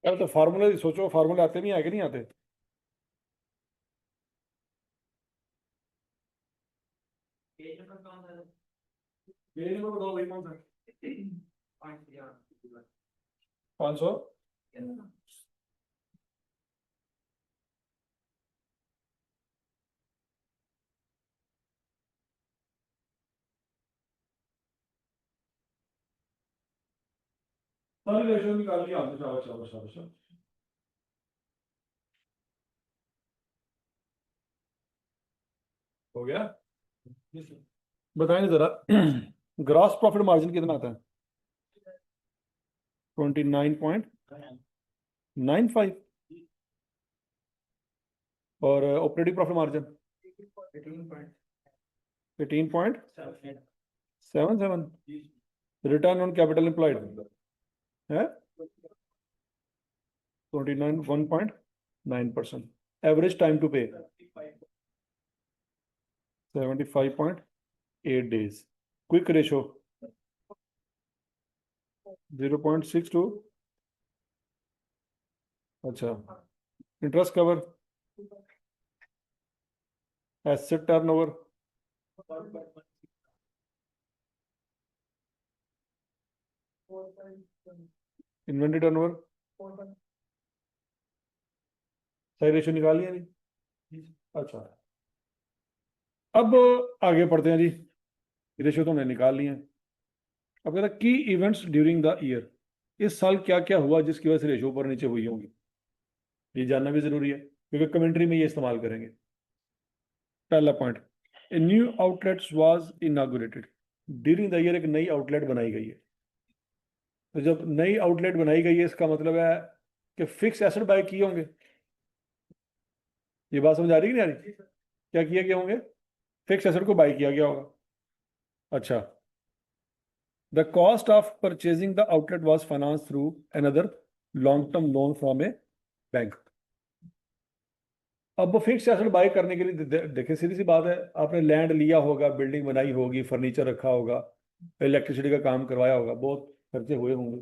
अब तो फार्मूले सोचो, फार्मूले आते नहीं, आगे नहीं आते। पेज नंबर बताओ भाई, कौन सा? 500। सारी रेशियो निकाल लिया आपने, शाबाश शाबाश शाबाश शाबाश। हो गया। बताएं जरा, ग्रॉस प्रॉफिट मार्जिन कितना आता है? 29.95। और operating profit margin 18.77। Return on capital employed है 29.1%। एवरेज टाइम टू पे 75.8 days। Quick ratio 0.62। अच्छा, interest cover, asset turnover, inventory turnover, सही रेशो निकाल लिया नहीं? अच्छा, अब आगे पढ़ते हैं जी। रेशो तो हमने निकाल लिए हैं। अब कहता की इवेंट्स ड्यूरिंग द ईयर, इस साल क्या क्या हुआ जिसकी वजह से रेशो ऊपर नीचे हुई होंगी, ये जानना भी जरूरी है क्योंकि कमेंट्री में ये इस्तेमाल करेंगे। पहला point, a new outlet was inaugurated. During the year एक नई आउटलेट बनाई गई है। तो जब नई आउटलेट बनाई गई है, इसका मतलब है कि फिक्स एसेट बाय किए होंगे। ये बात समझ आ रही है कि नहीं आ रही? क्या किए गए होंगे? फिक्स एसेट को बाय किया गया होगा। अच्छा, the cost of purchasing the outlet was finance through another long term loan from A bank. अब वो फिक्स एसेट बाय करने के लिए देखिए, सीधी सी बात है, आपने लैंड लिया होगा, बिल्डिंग बनाई होगी, फर्नीचर रखा होगा, इलेक्ट्रिसिटी का काम करवाया होगा, बहुत खर्चे हुए होंगे।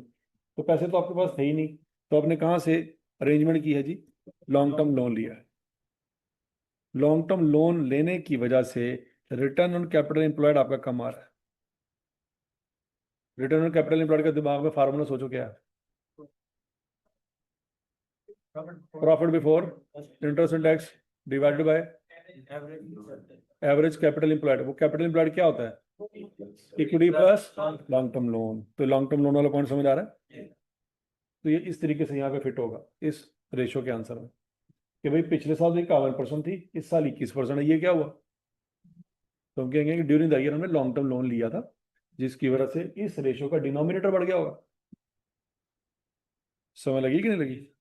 तो पैसे तो आपके पास थे ही नहीं, तो आपने कहाँ से अरेंजमेंट की है जी? लॉन्ग टर्म लोन लिया है। लॉन्ग टर्म लोन लेने की वजह से रिटर्न ऑन कैपिटल एम्प्लॉयड आपका कम आ रहा है। रिटर्न ऑन कैपिटल एम्प्लॉयड का दिमाग में फार्मूला सोचो क्या है? Profit before interest and tax divided by average capital employed. वो कैपिटल एम्प्लॉयड क्या होता है? Equity plus long term loan. तो लॉन्ग टर्म लोन वाला पॉइंट समझ आ रहा है? तो ये इस तरीके से यहाँ पे फिट होगा इस रेशो के आंसर में कि भाई पिछले साल 51% थी, इस साल 21% है, ये क्या हुआ? तो हम कहेंगे कि ड्यूरिंग द ईयर हमने लॉन्ग टर्म लोन लिया था जिसकी वजह से इस रेशो का डिनोमिनेटर बढ़ गया होगा। समझ लगी कि नहीं लगी?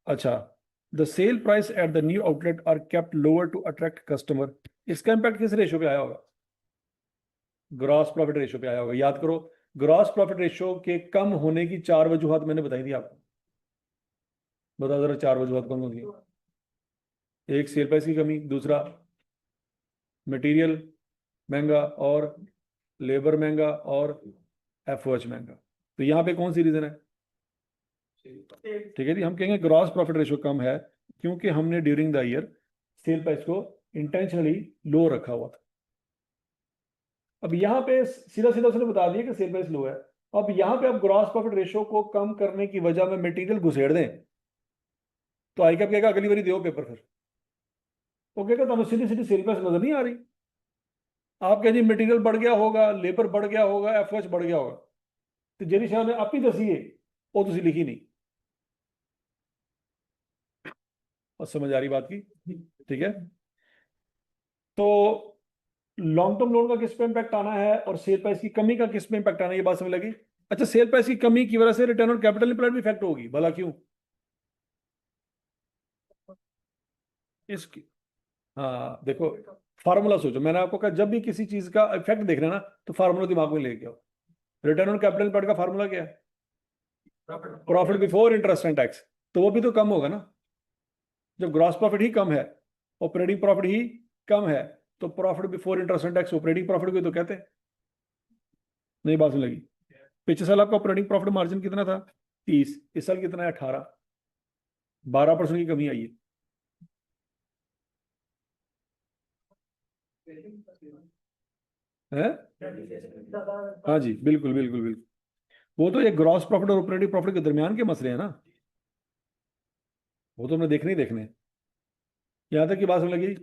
अच्छा, the sale price at the new outlet are kept lower to attract customer. इसका इंपैक्ट किस रेशो पे आया होगा? ग्रॉस प्रॉफिट रेशो पे आया होगा। याद करो, ग्रॉस प्रॉफिट रेशो के कम होने की 4 वजूहत मैंने बताई थी आपको। बताओ जरा 4 वजूहत कौन कौन सी? एक, सेल प्राइस की कमी। दूसरा, मटेरियल महंगा, और लेबर महंगा, और एफओएच महंगा। तो यहाँ पे कौन सी रीजन है? ठीक है जी, हम कहेंगे ग्रॉस प्रॉफिट रेशो कम है क्योंकि हमने during the year sale price को इंटेंशनली लो रखा हुआ था। अब यहाँ पे सीधा सीधा उसने बता दिया कि सेल प्राइस लो है। अब यहाँ पे आप ग्रॉस प्रॉफिट रेशो को कम करने की वजह में मटेरियल घुसेड़ दें तो आई क्या कहेगा, अगली बारी दो पेपर फिर। वो कहेगा तुम्हें सीधी सीधी सेल प्राइस नजर नहीं आ रही। आप कहें जी मटेरियल बढ़ गया होगा, लेबर बढ़ गया होगा, एफओएच बढ़ गया होगा, तो ਜਿਹੜੀ ਸ਼ਾਹ ਨੇ ਆਪ ਹੀ ਦਸੀ ਹੈ ਉਹ ਤੁਸੀਂ लिखी नहीं। और समझ आ रही बात की? ठीक है, तो लॉन्ग टर्म लोन का किस पे इंपैक्ट आना है और सेल प्राइस की कमी का किस पे इंपैक्ट आना है, ये बात समझ लगी? अच्छा, सेल प्राइस की कमी की वजह से रिटर्न ऑन कैपिटल एम्प्लॉयड भी इफेक्ट होगी, भला क्यों? इसकी, हाँ देखो, फार्मूला सोचो, मैंने आपको कहा जब भी किसी चीज का इफेक्ट देख रहे हैं ना तो फार्मूला दिमाग में लेके आओ। रिटर्न ऑन कैपिटल एम्प्लॉयड का फार्मूला क्या है? Profit before interest and tax. तो वो भी तो कम होगा ना। जब ग्रॉस प्रॉफिट ही कम है, ऑपरेटिंग प्रॉफिट ही कम है, तो profit before interest and tax operating profit को तो कहते हैं। नहीं बात सुन लगी? पिछले साल आपका ऑपरेटिंग प्रॉफिट मार्जिन कितना था? 30, इस साल कितना है 18, 12% की कमी आई है। हाँ जी, बिल्कुल बिल्कुल बिल्कुल। वो तो ये ग्रॉस प्रॉफिट और ऑपरेटिंग प्रॉफिट के दरमियान के मसले हैं ना, वो तो हमने देखने ही देखने हैं। यहाँ तक की बात समझ लगी,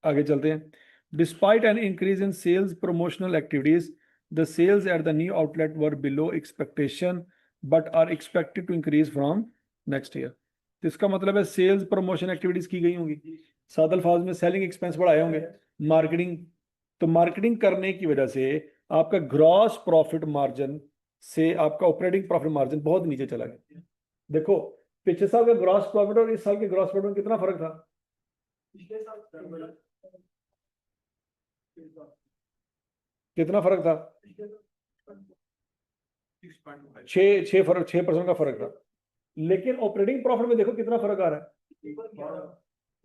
आगे चलते हैं। Despite an increase in sales promotional activities, the sales at the new outlet were below expectation but are expected to increase from next year. तो इसका मतलब है सेल्स प्रमोशन एक्टिविटीज की गई होंगी, सादल अल्फाज में सेलिंग एक्सपेंस बढ़ाए होंगे, मार्केटिंग। तो मार्केटिंग करने की वजह से आपका ग्रॉस प्रॉफिट मार्जिन से आपका ऑपरेटिंग प्रॉफिट मार्जिन बहुत नीचे चला गया। देखो, पिछले साल का ग्रॉस प्रॉफिट और इस साल के ग्रॉस प्रॉफिट में कितना फर्क था? कितना फर्क था? 6% का फर्क था। लेकिन ऑपरेटिंग प्रॉफिट में देखो कितना फर्क आ रहा है,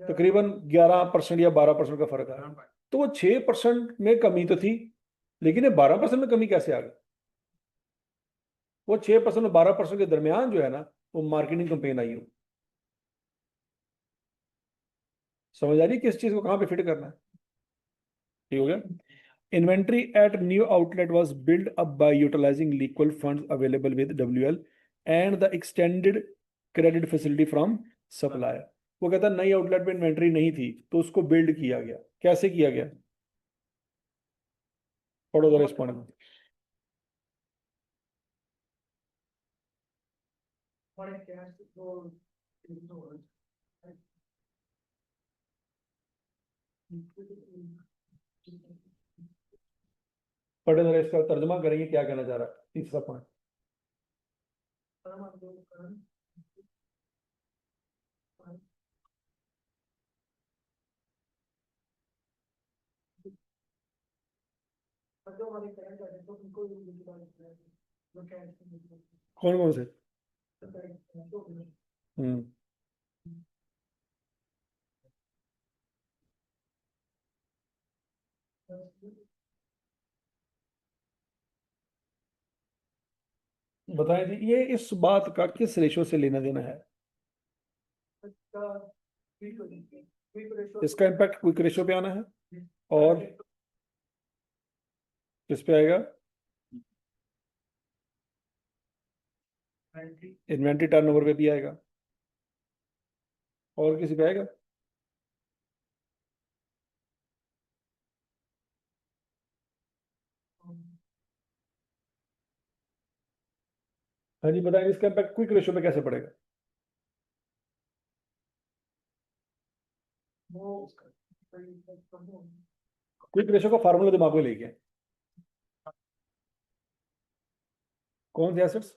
तकरीबन 11% या 12% का फर्क आ रहा है। तो वो 6% में कमी तो थी, लेकिन ये 12% में कमी कैसे आ गई? वो 6% और 12% के दरमियान जो है ना, वो मार्केटिंग कंपेन आई हो। समझ आ रही है किस चीज को कहां पे फिट करना है? ठीक हो गया। Inventory at new outlet was build up by utilising liquid funds available with WL and the extended credit facility from supplier. वो कहता है नई आउटलेट में इन्वेंट्री नहीं थी तो उसको बिल्ड किया गया। कैसे किया गया? पढ़ो जरा इस पॉइंट में। पढ़ो जरा, इसका तर्जुमा करेंगे क्या कहना चाह रहा है, तीसरा पॉइंट। कौन कौन से? हम्म। बताएं जी, ये इस बात का किस रेशो से लेना देना है? इसका इम्पैक्ट क्विक रेशो पे आना है, और किस पे आएगा? इन्वेंट्री टर्नओवर पे भी आएगा, और किसी पे आएगा? हाँ जी, बताएं इसका इम्पैक्ट क्विक रेशो पे कैसे पड़ेगा? क्विक रेशो का फार्मूला दिमाग में लेके आए। कौन से assets?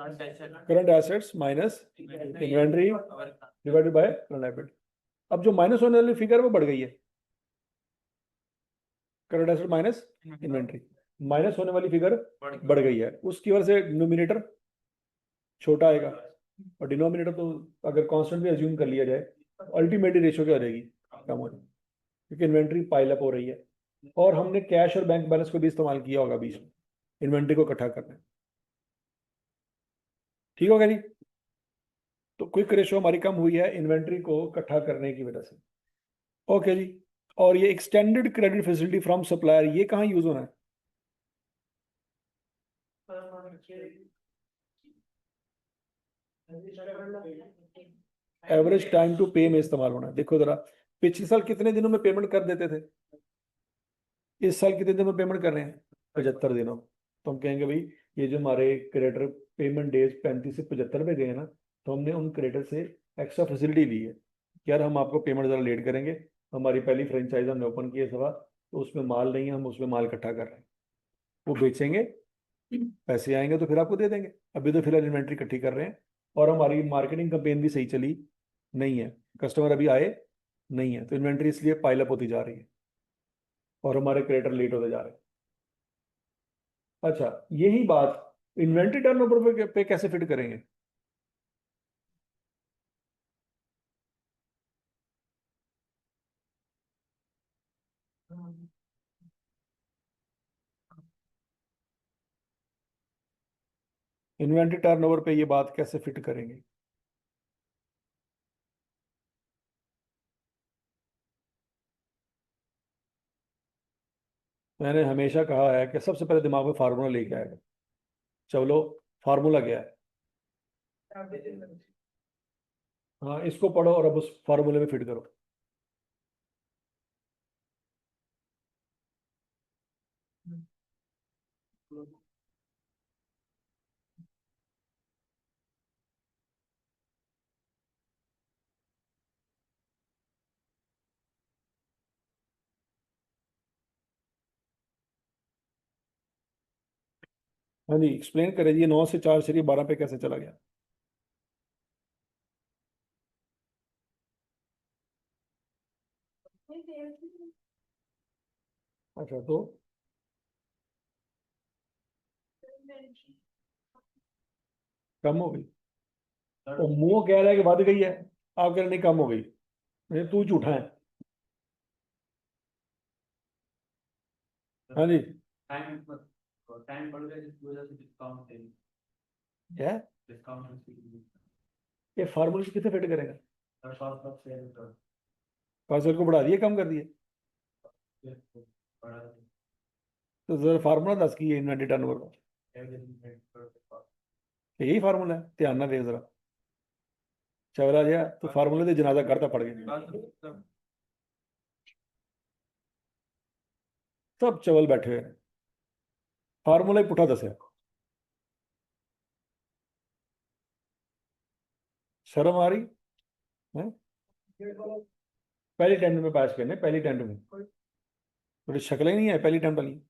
Current assets minus inventory divided by current liability. अब जो माइनस होने वाली फिगर है वो बढ़ गई है, current asset minus inventory, minus होने वाली फिगर बढ़ गई है। उसकी वजह से डिनोमिनेटर छोटा आएगा, और डिनोमिनेटर तो अगर कांस्टेंट भी अज्यूम कर लिया जाए, अल्टीमेटली रेशियो क्या हो जाएगी? कम हो जाएगी, क्योंकि इन्वेंट्री पाइल अप हो रही है, और हमने कैश और बैंक बैलेंस को भी इस्तेमाल किया होगा बीच में इन्वेंट्री को इकट्ठा करने। ठीक होगा जी? तो क्विक रेशियो हमारी कम हुई है इन्वेंट्री को इकट्ठा करने की वजह से। ओके जी। और ये extended credit facility from supplier, ये कहाँ यूज होना है? एवरेज टाइम टू पे में इस्तेमाल होना है। देखो जरा, पिछले साल कितने दिनों में पेमेंट कर देते थे, इस साल कितने दिनों में पेमेंट कर रहे हैं? 75 दिनों। तो हम कहेंगे भाई, ये जो हमारे क्रेडिटर पेमेंट डेज 35 से 75 पे गए हैं ना, तो हमने उन क्रेडिटर से एक्स्ट्रा फैसिलिटी ली है कि यार हम आपको पेमेंट ज़रा लेट करेंगे, हमारी पहली फ्रेंचाइज हमने ओपन की है सभा, तो उसमें माल नहीं है, हम उसमें माल इकट्ठा कर रहे हैं, वो बेचेंगे, पैसे आएंगे तो फिर आपको दे देंगे। अभी तो फिलहाल इन्वेंट्री इकट्ठी कर रहे हैं, और हमारी मार्केटिंग कैंपेन भी सही चली नहीं है, कस्टमर अभी आए नहीं है, तो इन्वेंट्री इसलिए पाइल अप होती जा रही है, और हमारे क्रेडिटर लेट होते जा रहे हैं। अच्छा, यही बात इन्वेंट्री टर्नओवर पे कैसे फिट करेंगे? इन्वेंट्री टर्नओवर पे ये बात कैसे फिट करेंगे? मैंने हमेशा कहा है कि सबसे पहले दिमाग में फार्मूला लेके आएगा। चलो, फार्मूला क्या है? हाँ, इसको पढ़ो और अब उस फार्मूले में फिट करो। हाँ जी, एक्सप्लेन करें जी, 9 से 4 चलिए 12 पे कैसे चला गया? अच्छा, तो कम हो गई? तो मुंह कह रहा है कि बढ़ गई है, आप कह रहे नहीं कम हो गई। नहीं, तू झूठा है। हाँ जी। टाइम टाइम बढ़ गया जिसकी वजह से डिस्काउंट है। क्या? डिस्काउंट ये फार्मूले से किसे फिट करेगा? बढ़ा फसल को बढ़ा दिए कम कर दिए? तो जरा फार्मूला दस की है इन्वेंट्री टर्नओवर का। यही फार्मूला है, ध्यान ना दे जरा। चवरा गया तो फार्मूले से जनाजा करता पड़ गया। सब चवल बैठे हुए हैं, फार्मूला ही पुठा दस है। शर्म आ रही है? पहली टेंट में पास करने, पहली टेंट में थोड़ी शक्ल ही नहीं है पहली टेंट वाली।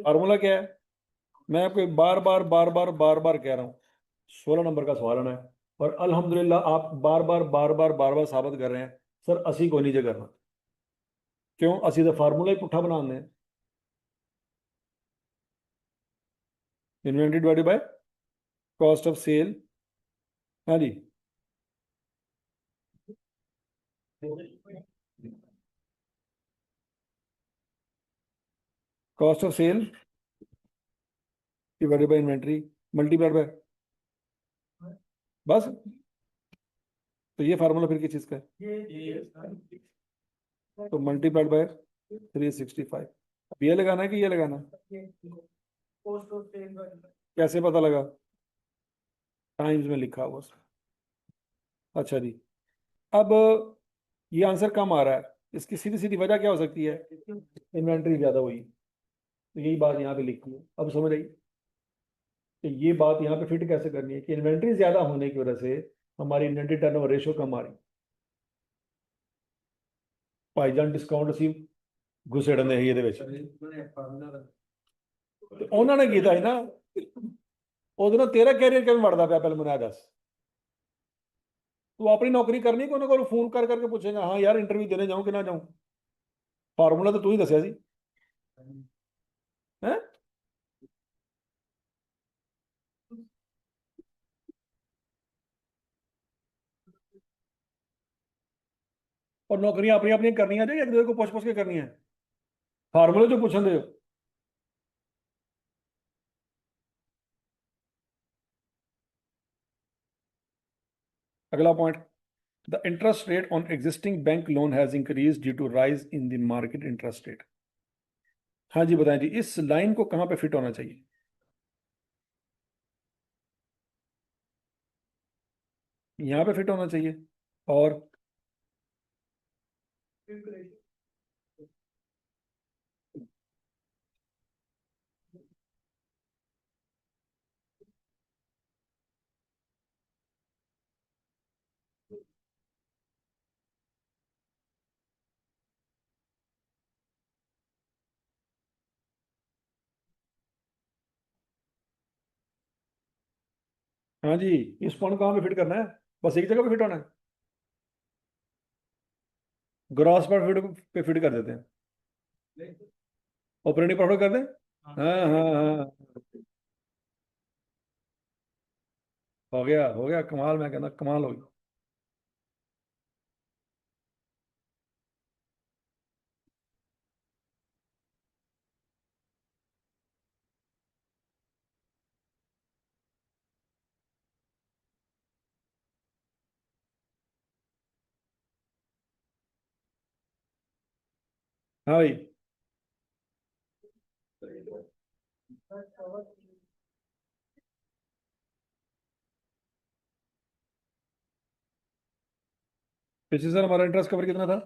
फार्मूला क्या है? मैं आपको बार बार बार बार बार बार कह रहा हूँ, 16 नंबर का सवाल आना है और अल्हम्दुलिल्लाह आप बार बार बार बार बार बार साबित कर रहे हैं सर असी को नहीं जे करना। क्यों? असी तो फार्मूला ही पुट्ठा बना दें। Inventory divided by cost of sale. हाँ जी, cost of sale divided by inventory multiplied by, बस। तो ये फार्मूला फिर किस चीज का है? तो मल्टीप्लाइड बाय 365। अब ये लगाना है कि ये लगाना है? कैसे पता लगा? टाइम्स में लिखा हुआ सर। अच्छा जी, अब ये आंसर कम आ रहा है, इसकी सीधी सीधी वजह क्या हो सकती है? इन्वेंट्री ज्यादा हुई, तो यही बात यहाँ पे लिखी है। अब समझ आई कि ये बात यहाँ पे फिट कैसे करनी है कि इन्वेंट्री ज्यादा होने की वजह से हमारी इन्वेंट्री टर्नओवर रेशियो कम आ रही। भाईजान डिस्काउंट ਅਸੀਂ घुसेड़ने ही ਇਹਦੇ ਵਿੱਚ ਤੇ ਉਹਨਾਂ ਨੇ ਕੀਤਾ ਸੀ ਨਾ। ਉਹਦੇ ਨਾਲ ਤੇਰਾ ਕੈਰੀਅਰ ਕਿਵੇਂ ਵੜਦਾ ਪਿਆ ਪਹਿਲਾਂ ਮੈਨੂੰ ਇਹ ਦੱਸ। तू अपनी नौकरी करनी कि उन्होंने फोन कर करके पूछेगा हाँ यार इंटरव्यू देने जाऊं कि ना जाऊं? फार्मूला तो तू ही दसिया सी है। और नौकरियां अपनी अपनी करनी है एक दूसरे को पुछ पुछ के करनी है, फार्मूले जो पूछन दे। अगला point, the interest rate on existing bank loan has increase due to rise in the market interest rate. हाँ जी बताएं जी, इस लाइन को कहां पे फिट होना चाहिए? यहां पे फिट होना चाहिए। और हाँ जी, इस पॉइंट कहां पे फिट करना है? बस एक जगह पे फिट होना है, ग्रॉस पे फिट कर देते हैं। ऑपरेटिंग प्रॉफिट कर दें। हाँ हाँ हाँ। हो गया कमाल, मैं कहना कमाल हो गया। हाँ भाई, पिछले साल हमारा इंटरेस्ट कवर कितना था?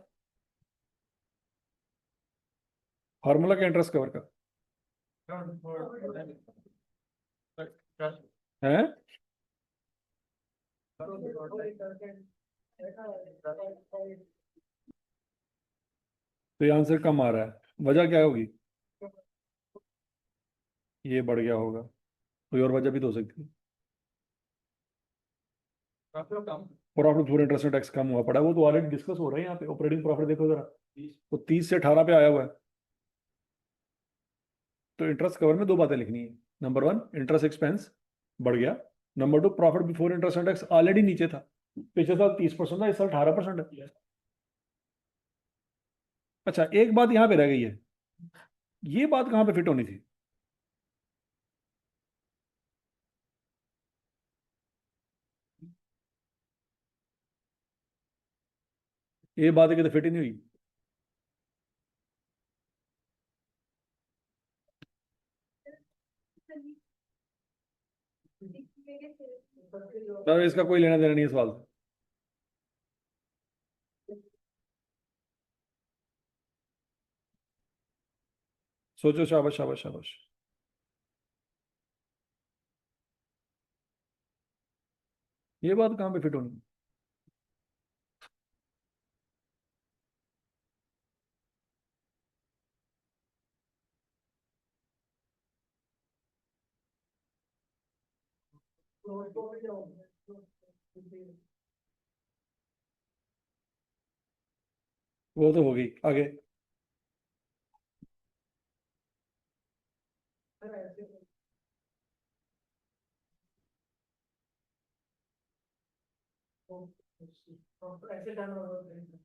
फार्मूला क्या इंटरेस्ट कवर का है? तो ये आंसर कम आ रहा है, वजह क्या होगी? ये बढ़ गया होगा, कोई और वजह भी तो हो सकती है। Profit before interest and tax कम हुआ पड़ा है, वो तो ऑलरेडी डिस्कस हो रहा है यहाँ पे। ऑपरेटिंग प्रॉफिट देखो जरा, तो 30 से 18 पे आया हुआ है। तो इंटरेस्ट कवर में दो बातें लिखनी है। नंबर वन, इंटरेस्ट एक्सपेंस बढ़ गया। Number two, profit before interest and tax already नीचे था, पिछले साल 30% था, इस साल 18% है। अच्छा, एक बात यहाँ पे रह गई है, ये बात कहाँ पे फिट होनी थी? ये बात है कि तो फिट ही नहीं हुई। तो इसका कोई लेना देना नहीं है सवाल से। सोचो, शाबाश शाबाश शाबाश। ये बात कहाँ पे फिट होनी? वो तो हो गई, आगे।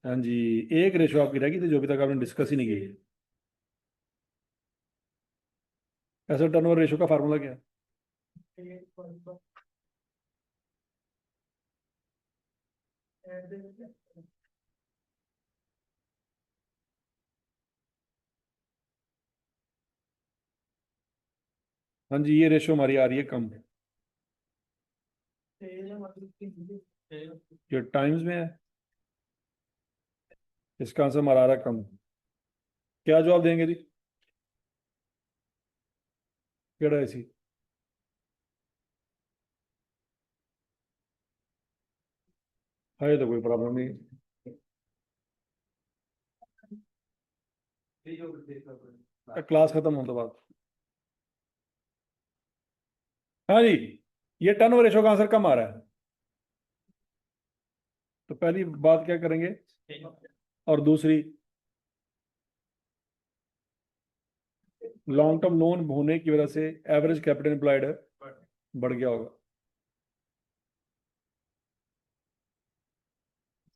हाँ जी, एक रेशो आपकी रह गई थी जो अभी तक आपने डिस्कस ही नहीं की। एसेट टर्नओवर रेशो का फार्मूला क्या है? हाँ जी, ये रेशो हमारी आ रही है कम। ये टाइम्स में है, इसका आंसर हमारा आ रहा है कम। क्या जवाब देंगे जी? केड़ा ऐसी? है तो कोई प्रॉब्लम नहीं। क्लास खत्म होने के बाद। हाँ जी, ये टर्नओवर रेशो का आंसर कम आ रहा है। तो पहली बात क्या करेंगे, और दूसरी, लॉन्ग टर्म लोन होने की वजह से एवरेज कैपिटल एम्प्लॉयड बढ़ गया होगा।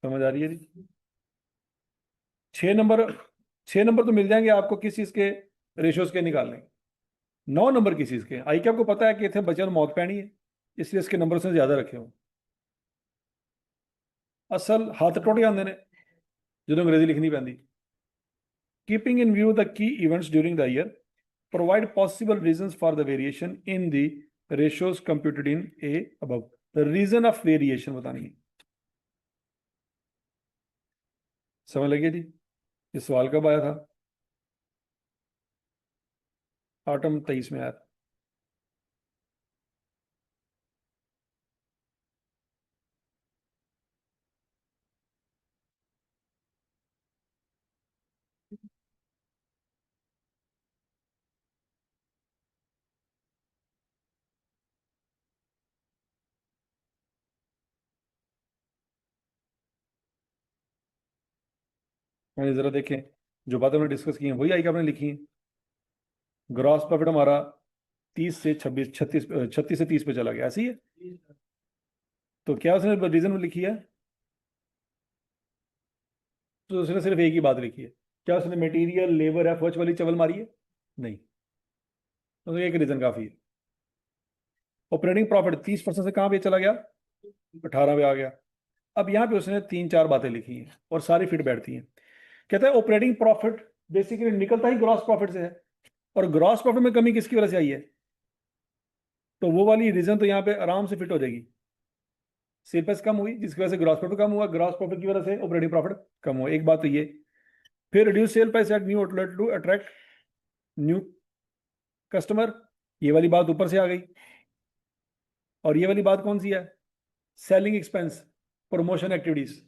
समझ आ रही है जी? 6 नंबर, 6 नंबर तो मिल जाएंगे आपको किस चीज के रेशियोज के निकालने। 9 नंबर किस चीज के? आई क्या आपको पता है कि इतने बच्चे मौत पैनी है, इसलिए इसके नंबर से ज्यादा रखे हो। असल हत्थ टुट जाते हैं जो अंग्रेजी लिखनी पैंदी। Keeping in view the key events during the year, provide possible reasons for the variation in the ratios computed in a above. The reason of variation बतानी है। समझ लगी जी? ये सवाल कब आया था? ऑटम 23 में आया था। मैंने जरा देखें, जो बातें हमने डिस्कस की हैं वही आई कि आपने लिखी है। ग्रॉस प्रॉफिट हमारा 30 से 26, 36 36 से 30 पे चला गया, ऐसी है। तो क्या उसने रीजन लिखी है? तो उसने सिर्फ एक ही बात लिखी है। क्या उसने मटेरियल, लेबर, एफर्ट्स वाली चवल मारी है? नहीं। तो एक रीजन काफी है। ऑपरेटिंग प्रॉफिट 30% से कहाँ पे चला गया? 18 पे आ गया। अब यहाँ पे उसने 3-4 बातें लिखी हैं और सारी फिट बैठती हैं। कहता है ऑपरेटिंग प्रॉफिट बेसिकली निकलता ही ग्रॉस प्रॉफिट से है, और ग्रॉस प्रॉफिट में कमी किसकी वजह से आई है? तो वो वाली रीजन तो यहाँ पे आराम से फिट हो जाएगी। सेल प्राइस कम हुई जिसकी वजह से ग्रॉस प्रॉफिट कम हुआ, ग्रॉस प्रॉफिट की वजह से ऑपरेटिंग प्रॉफिट कम हुआ, एक बात तो ये। फिर reduce sale price at new outlet to attract new customer, ये वाली बात ऊपर से आ गई। और ये वाली बात कौन सी है? Selling expense, promotion activities.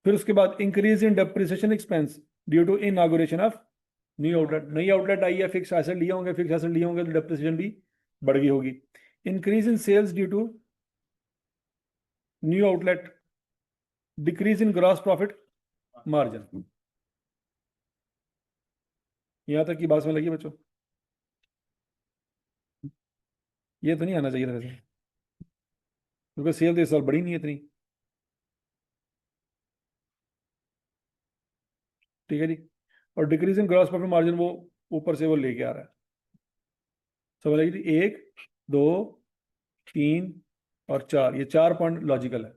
फिर उसके बाद increase in depreciation expense due to inauguration of new outlet. नई आउटलेट आई है, फिक्स एसेट लिए होंगे, फिक्स एसेट लिए होंगे तो डेप्रिसिएशन भी बढ़ गई होगी। Increase in sales due to new outlet, decrease in gross profit margin. यहां तक की बात में लगी बच्चों? ये तो नहीं आना चाहिए था वैसे, क्योंकि सेल तो इस साल बढ़ी नहीं है इतनी। ठीक है जी। और decrease in gross profit margin वो ऊपर से वो लेके आ रहा है। समझ लगी थी? 1, 2, 3 और 4, ये 4 पॉइंट लॉजिकल है?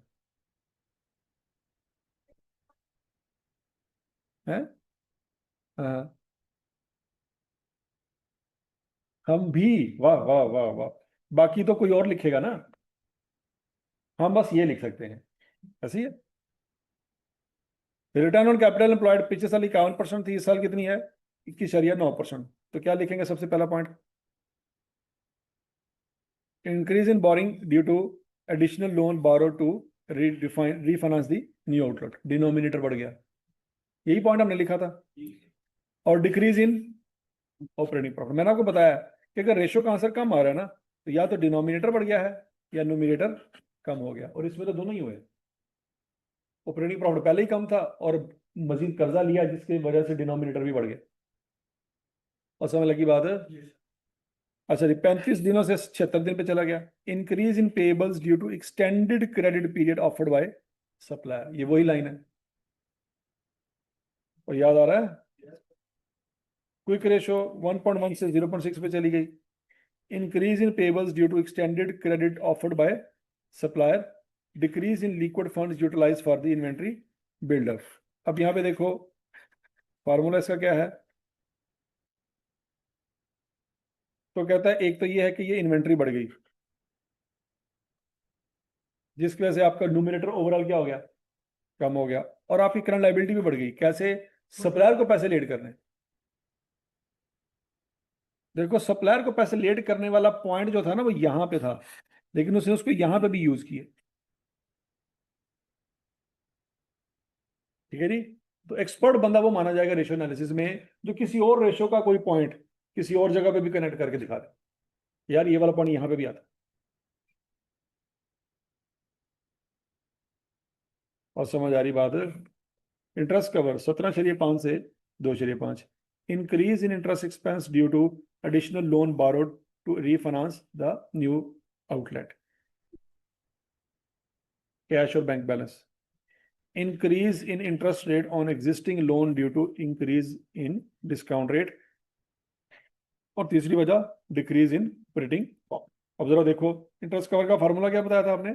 हाँ। हम भी। वाह वाह वाह वाह। बाकी तो कोई और लिखेगा ना, हम बस ये लिख सकते हैं। ऐसी है। रिटर्न ऑन कैपिटल एम्प्लॉयड पिछले साल 51% थी, इस साल कितनी है? 21.9%। तो क्या लिखेंगे सबसे पहला point? Increase in borrowing due to additional loan borrow to refinance the new outlet, denominator बढ़ गया, यही पॉइंट हमने लिखा था। और डिक्रीज इन ऑपरेटिंग प्रॉफिट, मैंने आपको बताया कि अगर रेशो का आंसर कम आ रहा है ना, तो या तो डिनोमिनेटर बढ़ गया है या न्यूमिनेटर कम हो गया, और इसमें तो दोनों ही हुए। ऑपरेटिंग प्रॉफिट पहले ही कम था और मजीद कर्जा लिया जिसकी वजह से डिनोमिनेटर भी बढ़ गया। और समझ लगी बात है? अच्छा जी, 35 दिनों से 76 दिन पे चला गया। Increase in payables due to extended credit period offered by supplier, ये वही लाइन है और याद आ रहा है? क्विक रेशो 1.1 से 0.6 पे चली गई। Increase in payables due to extended credit offered by supplier, decrease in liquid funds utilise for the inventory builder. अब यहाँ पे देखो फार्मूला इसका क्या है। तो कहता है एक तो ये है कि ये इन्वेंट्री बढ़ गई जिसकी वजह से आपका न्यूमिनेटर ओवरऑल क्या हो गया? कम हो गया। और आपकी करंट लायबिलिटी भी बढ़ गई। कैसे? सप्लायर को पैसे लेट करने। देखो सप्लायर को पैसे लेट करने वाला पॉइंट जो था ना वो यहां पे था, लेकिन उसने उसको यहां पे भी यूज किया। ठीक है जी। तो एक्सपर्ट बंदा वो माना जाएगा रेशियो एनालिसिस में जो किसी और रेशियो का कोई पॉइंट किसी और जगह पे भी कनेक्ट करके दिखा दे, यार ये वाला पॉइंट यहां पे भी आता। और समझ आ रही बात है? इंटरेस्ट कवर 17.5 से 2.5। Increase in interest expense due to additional loan borrowed to refinance the new outlet, cash और bank balance. Increase in interest rate on existing loan due to increase in discount rate. और तीसरी वजह decrease in operating. अब जरा देखो interest cover का formula क्या बताया था आपने?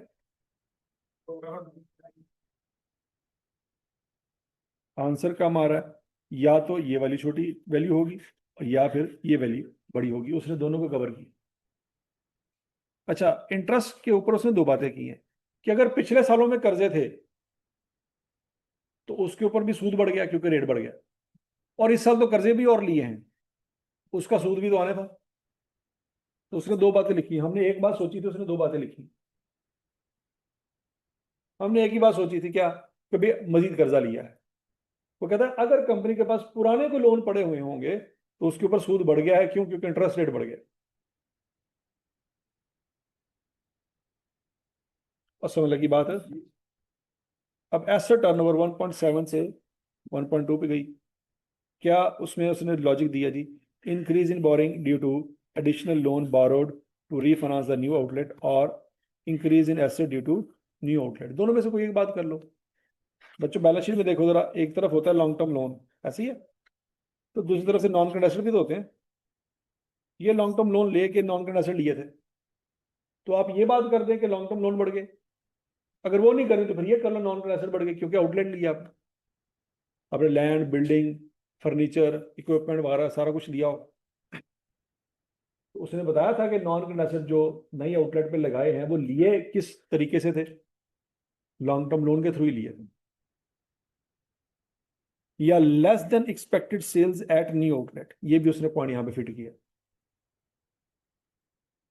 आंसर कम आ रहा है, या तो ये वाली छोटी वैल्यू होगी या फिर ये वैल्यू बड़ी होगी, उसने दोनों को कवर की। अच्छा, इंटरेस्ट के ऊपर उसने दो बातें की हैं कि अगर पिछले सालों में कर्जे थे तो उसके ऊपर भी सूद बढ़ गया क्योंकि रेट बढ़ गया, और इस साल तो कर्जे भी और लिए हैं, उसका सूद भी तो आने था। तो उसने दो बातें लिखी, हमने एक बात सोची थी, उसने दो बातें लिखी। हमने एक ही बात सोची थी, क्या? कि भाई मजीद कर्जा लिया है। वो कहता है अगर कंपनी के पास पुराने कोई लोन पड़े हुए होंगे तो उसके ऊपर सूद बढ़ गया है, क्यों? क्योंकि इंटरेस्ट रेट बढ़ गया। और समझ लगी बात है? अब एसेट टर्नओवर 1.7 से 1.2 पे गई। क्या उसमें उसने लॉजिक दिया जी? Increase in borrowing due to additional loan borrowed to refinance the new outlet, और increase in asset due to new outlet. दोनों में से कोई एक बात कर लो। बच्चों बैलेंस शीट में देखो जरा, एक तरफ होता है लॉन्ग टर्म लोन, ऐसी है, तो दूसरी तरफ से नॉन करंट एसेट भी तो होते हैं। ये लॉन्ग टर्म लोन लेके नॉन करंट एसेट लिए थे, तो आप ये बात कर दें कि लॉन्ग टर्म लोन बढ़ गए। अगर वो नहीं करें तो फिर ये कर लो नॉन करंट एसेट बढ़ गए, क्योंकि आउटलेट लिया आपने, अपने लैंड, बिल्डिंग, फर्नीचर, इक्विपमेंट वगैरह सारा कुछ लिया हो। तो उसने बताया था कि नॉन करंट एसेट जो नई आउटलेट पे लगाए हैं वो लिए किस तरीके से थे, लॉन्ग टर्म लोन के थ्रू ही लिए थे। या less than expected sales at new outlet, ये भी उसने पॉइंट यहां पे फिट किया।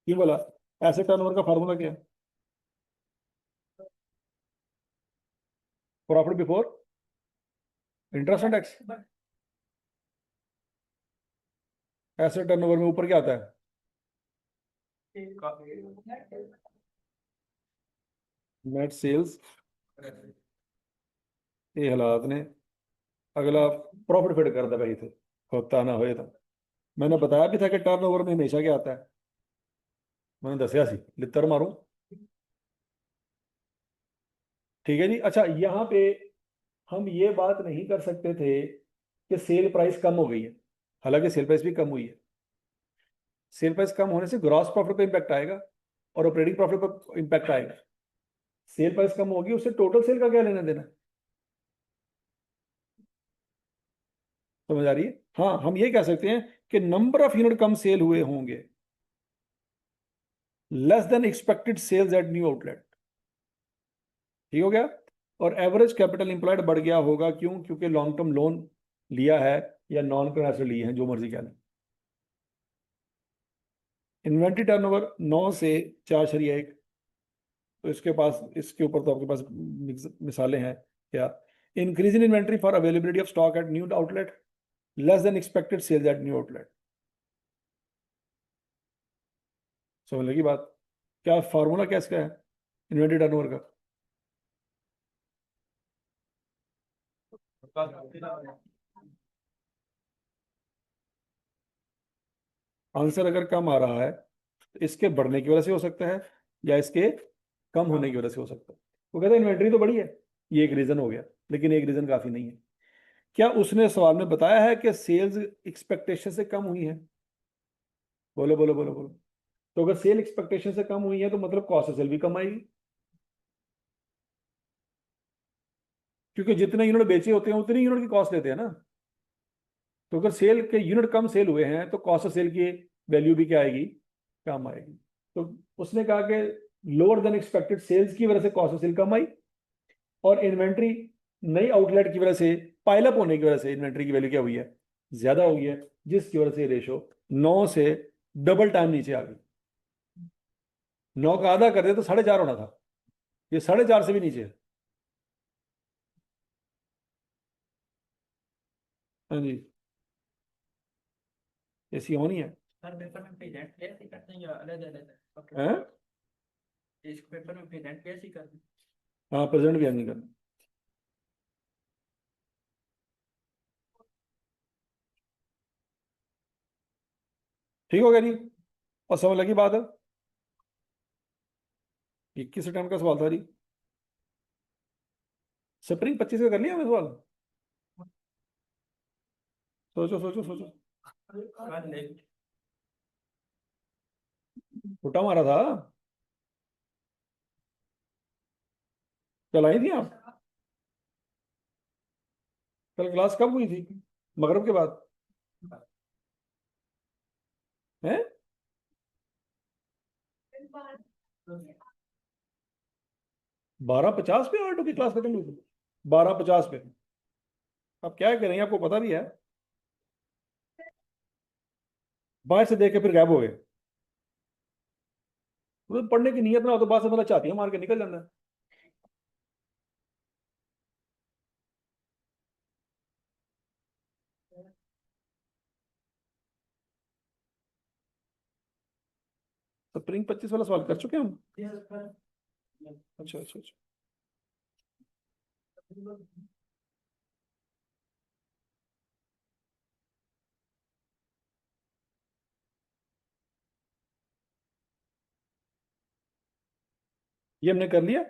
क्यों बोला? एसेट टर्नओवर का फार्मूला क्या है? Profit before interest and tax. Asset turnover में ऊपर क्या आता है? Net sales. ये हालात ने अगला प्रॉफिट फिट कर दे भाई थे, होता ना होए तो। मैंने बताया भी था कि टर्नओवर में हमेशा क्या आता है, मैंने दसिया सी लितर मारूं। ठीक है जी। अच्छा, यहाँ पे हम ये बात नहीं कर सकते थे कि सेल प्राइस कम हो गई है, हालांकि सेल प्राइस भी कम हुई है। सेल प्राइस कम होने से ग्रॉस प्रॉफिट पे इंपैक्ट आएगा और ऑपरेटिंग प्रॉफिट पर इंपैक्ट आएगा। सेल प्राइस कम होगी, उससे टोटल सेल का क्या लेना देना? समझ आ रही है? हाँ, हम ये कह सकते हैं कि नंबर ऑफ यूनिट कम सेल हुए होंगे, less than expected sales at new outlet. ठीक हो गया। और एवरेज कैपिटल इंप्लॉयड बढ़ गया होगा, क्यों? क्योंकि लॉन्ग टर्म लोन लिया है या नॉन करंट एसेट लिए हैं, जो मर्जी कह लें। इन्वेंट्री टर्नओवर 9 से 4.1, तो इसके पास, इसके ऊपर तो आपके पास मिसालें हैं क्या? Increase in inventory for availability of stock at new outlet, less than expected sales at new outlet. समझ लगी बात? क्या फार्मूला क्या इसका है इन्वेंट्री टर्नओवर का? आंसर अगर कम आ रहा है तो इसके बढ़ने की वजह से हो सकता है, या इसके कम होने की वजह से हो सकता है। वो कहते हैं इन्वेंट्री तो बढ़ी है, ये एक रीजन हो गया, लेकिन एक रीजन काफी नहीं है। क्या उसने सवाल में बताया है कि सेल्स एक्सपेक्टेशन से कम हुई है? बोलो बोलो बोलो बोलो। तो अगर सेल एक्सपेक्टेशन से कम हुई है तो मतलब कॉस्ट ऑफ सेल भी कम आएगी, क्योंकि जितने यूनिट बेचे होते हैं उतनी यूनिट की कॉस्ट लेते हैं ना। तो अगर सेल के यूनिट कम सेल हुए हैं तो कॉस्ट ऑफ सेल की वैल्यू भी क्या आएगी? कम आएगी। तो उसने कहा कि लोअर देन एक्सपेक्टेड सेल्स की वजह से कॉस्ट ऑफ सेल कम आई, और इन्वेंट्री नई आउटलेट की वजह से, पाइलअप होने की वजह से इन्वेंट्री की वैल्यू क्या हुई है? ज्यादा हुई है, जिसकी वजह से रेशो 9 से डबल टाइम नीचे आ गई। 9 का आधा कर दे तो 4.5 होना था, ये 4.5 से भी नीचे है। हाँ जी, ऐसी होनी है। सर पेपर में प्रेजेंट भी ऐसे ही करते हैं या अलग अलग हैं? इस पेपर में प्रेजेंट भी ऐसे ही करते हैं? हाँ, प्रेजेंट भी नहीं करना। ठीक हो गया जी। और समझ लगी बात है? 21 सितंबर का सवाल था जी। स्प्रिंग 25 का कर लिया हमने सवाल। सोचो सोचो सोचो। कल एक फुटा मारा था। कल आई थी आप? कल क्लास कब हुई थी? मगरिब के बाद? है? 12:50 पे ऑटो की क्लास खत्म हुई थी? 12:50 पे? आप क्या करेंगे, आपको पता भी है। बाहर से देख के फिर गायब हो गए। तो पढ़ने की नीयत ना हो तो बात से मतलब चाहती है मार के निकल जाता है। स्प्रिंग 25 वाला सवाल कर चुके हैं हम। अच्छा अच्छा अच्छा। ये हमने कर लिया।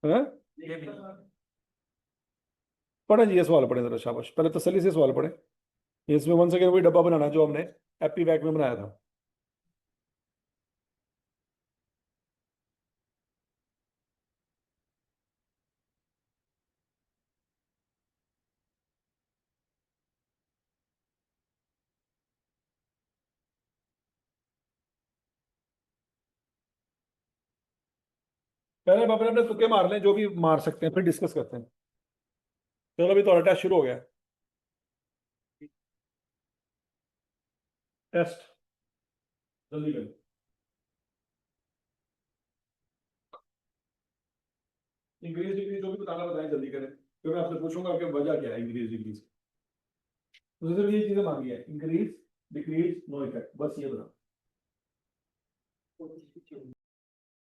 हाँ ये भी पढ़े जी, ये सवाल पढ़े जरा, शाबाश, पहले तसल्ली से सवाल पढ़े। इसमें 1 सेकेंड वही डब्बा बनाना जो हमने एपी बैग में बनाया था। पहले बाबा अपने तुक्के मार लें, जो भी मार सकते हैं, फिर डिस्कस करते हैं। चलो अभी तो टेस्ट शुरू हो गया। टेस्ट जल्दी करो। इंक्रीज डिक्रीज जो भी बताना बताएं, जल्दी करें, फिर मैं आपसे पूछूंगा कि वजह क्या है इंक्रीज डिक्रीज। मुझे सिर्फ ये चीजें मांगी है, इंक्रीज डिक्रीज नो इफेक्ट, बस ये बता।